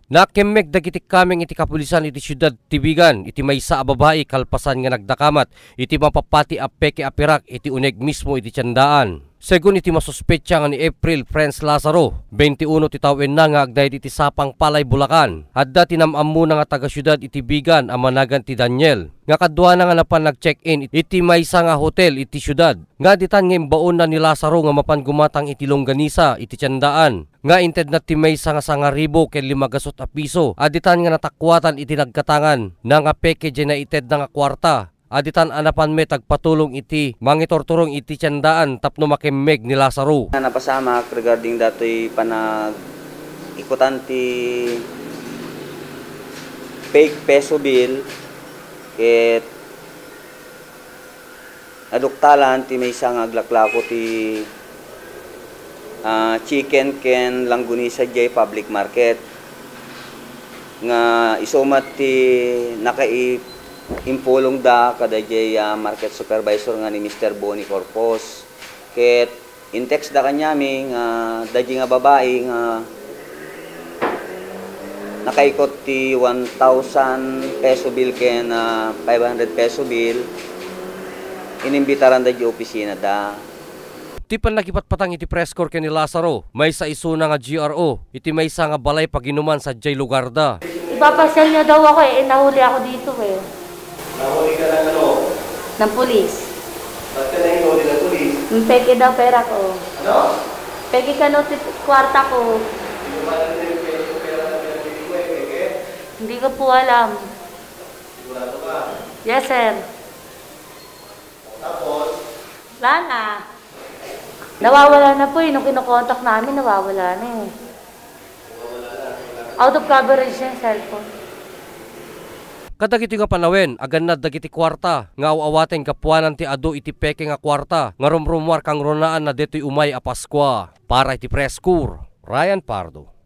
Nakemmek dagiti kameng iti kapulisan iti syudad Tibigan iti maysa a babae kalpasan nga nagdakamat iti mapapati a peke a pirak iti uneg mismo iti tiandaan. Segun iti masuspetsa nga ni April Franz Lazaro, 21 ti tawen na nga agdayad iti Sapang Palay, Bulacan. Adda tinamam muna nga taga-syudad iti Bigan a managan ti Daniel. Nga kadwa na nga napan nag-check-in iti maysa nga hotel iti syudad. Nga ditan nga imbaon na ni Lazaro nga mapan gumatang iti longganisa iti tiandaan. Nga inted na ti maysa nga 1,000 ken 500 a piso. Aditan nga natakwatan iti nagkatangan na nga peke na ited na nga kwarta. Aditan anapan may tagpatulong iti mangitorturong iti tiandaan tapno makemmeg ni Lazaro. Napasamak regarding datoy panag ikutan ti fake peso bill ket aduktalan ti maysa nga aglaklako ti chicken ken langgunisa jay public market nga isumat ti impulong da kada jay market supervisor nga ni Mr. Bonnie Corpus. Ket in-text da kanyami nga daji nga babae nga nakaikot ti 1,000 peso bill ken 500 peso bill. Inimbitaran da di opisina da. Ti panakipatpatang iti press corps ken ni Lazaro, may sa isuna nga GRO, iti maysa nga balay paginuman sa jay lugar da. Ipapasyal niya daw ako nahuli ako dito Nahuli ka lang ano? ng pulis. Ba't ka nahihuli ng pulis? Peke daw pera ko. Ano? Peke ka no kwarta ko. Hindi ko ba natin yung pera na pinapili ko Peke? Hindi ko po alam. Sigurado ka? Yes, sir. Tapos? Wala na. Nawawala na po nung kinokontak namin, nawawala na Out of coverage na yung cellphone. Kadagiti nga panawen, aganad dagiti kwarta, nga awawaten kapuanan ti ado iti peke nga kwarta, nga rumrumwar kang ronaan na deto'y umay a Paskwa. Para iti press corps, Ryan Pardo.